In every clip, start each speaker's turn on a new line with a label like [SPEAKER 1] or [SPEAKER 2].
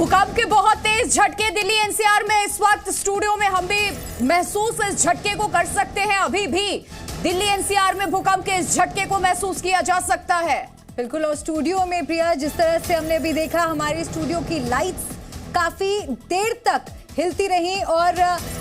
[SPEAKER 1] भूकंप के बहुत तेज झटके दिल्ली एनसीआर में इस वक्त स्टूडियो में हम भी महसूस इस झटके को कर सकते हैं। अभी भी दिल्ली एनसीआर में भूकंप के इस झटके को महसूस किया जा सकता है।
[SPEAKER 2] बिल्कुल। और स्टूडियो में प्रिया, जिस तरह से हमने अभी देखा, हमारी स्टूडियो की लाइट्स काफी देर तक हिलती रही और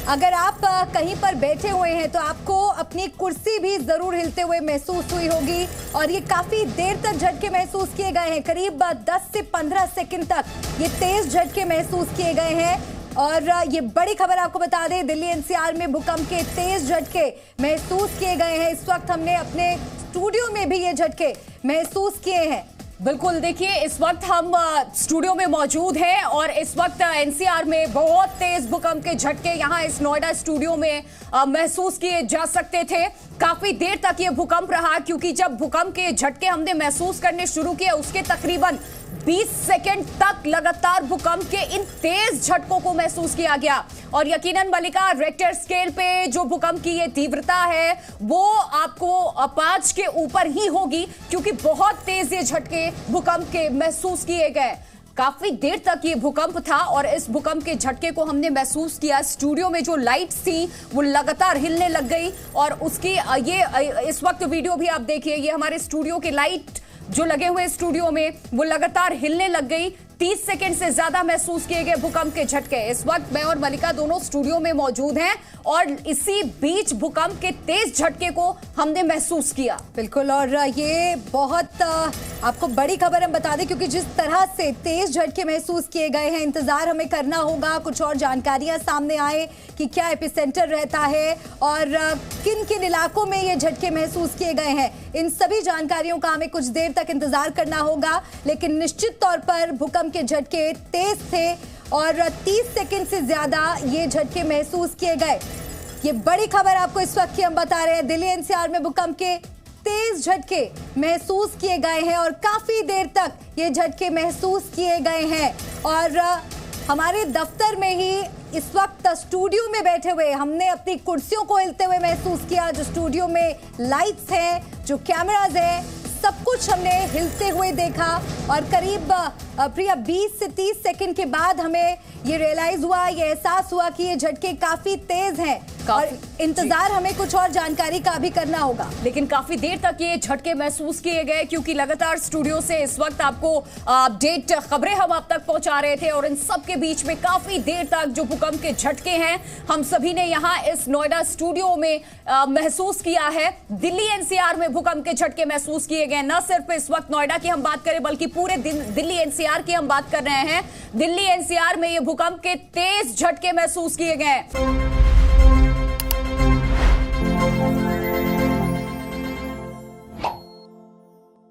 [SPEAKER 2] अगर आप कहीं पर बैठे हुए हैं तो आपको अपनी कुर्सी भी जरूर हिलते हुए महसूस हुई होगी। और ये काफी देर तक झटके महसूस किए गए हैं, करीब 10 से 15 सेकंड तक ये तेज झटके महसूस किए गए हैं। और ये बड़ी खबर आपको बता दें, दिल्ली एनसीआर में भूकंप के तेज झटके महसूस किए गए हैं। इस वक्त हमने अपने स्टूडियो में भी ये झटके महसूस किए हैं।
[SPEAKER 1] बिल्कुल, देखिए इस वक्त हम स्टूडियो में मौजूद हैं और इस वक्त एनसीआर में बहुत तेज भूकंप के झटके यहाँ इस नोएडा स्टूडियो में महसूस किए जा सकते थे। काफी देर तक ये भूकंप रहा, क्योंकि जब भूकंप के झटके हमने महसूस करने शुरू किए उसके तकरीबन 20 सेकंड तक लगातार भूकंप के इन तेज झटकों को महसूस किया गया। और यकीनन मलिका, रेक्टर स्केल पे जो भूकंप की ये तीव्रता है वो आपको 5 के ऊपर ही होगी, क्योंकि बहुत तेज ये झटके भूकंप के महसूस किए गए। काफी देर तक ये भूकंप था और इस भूकंप के झटके को हमने महसूस किया। स्टूडियो में जो लाइट्स थी वो लगातार हिलने लग गई और उसकी ये इस वक्त वीडियो भी आप देखिए, ये हमारे स्टूडियो के लाइट जो लगे हुए स्टूडियो में वो लगातार हिलने लग गई। 30 सेकंड से ज्यादा महसूस किए गए भूकंप के झटके। इस वक्त मैं और मलिका दोनों स्टूडियो में मौजूद हैं और इसी बीच भूकंप के तेज झटके को हमने महसूस किया।
[SPEAKER 2] बिल्कुल। और ये बहुत आपको बड़ी खबर हम बता दें, क्योंकि जिस तरह से तेज झटके महसूस किए गए हैं, इंतजार हमें करना होगा कुछ और जानकारियां सामने आए कि क्या एपिसेंटर रहता है और किन किन इलाकों में ये झटके महसूस किए गए हैं। इन सभी जानकारियों का हमें कुछ देर तक इंतजार करना होगा, लेकिन निश्चित तौर पर भूकंप के झटके तेज थे और 30 सेकंड से ज्यादा ये झटके महसूस किए गए। ये बड़ी खबर आपको इस वक्त की हम बता रहे हैं। दिल्ली एनसीआर में भूकंप के तेज झटके महसूस किए गए हैं और काफी देर तक ये झटके महसूस किए गए हैं। और हमारे दफ्तर में ही इस वक्त स्टूडियो में बैठे हुए हमने अपनी कुर्सियों को हिलते हुए महसूस किया। जो स्टूडियो में लाइट्स हैं, जो कैमराज हैं, सब कुछ हमने हिलते हुए देखा। और करीब प्रिया 20 से 30 सेकंड के बाद हमें ये रियलाइज हुआ, ये एहसास हुआ कि ये झटके काफी तेज हैं और इंतजार हमें कुछ और जानकारी का भी करना होगा।
[SPEAKER 1] लेकिन काफी देर तक ये झटके महसूस किए गए, क्योंकि लगातार स्टूडियो से इस वक्त आपको अपडेट खबरें हम आप तक पहुंचा रहे थे और इन सब के बीच में काफी देर तक जो भूकंप के झटके हैं हम सभी ने यहाँ इस नोएडा स्टूडियो में महसूस किया है। दिल्ली एनसीआर में भूकंप के झटके महसूस किए गए। न सिर्फ इस वक्त नोएडा की हम बात करें बल्कि पूरे दिल्ली एनसीआर की हम बात कर रहे हैं। दिल्ली एनसीआर में ये भूकंप के तेज झटके महसूस किए गए।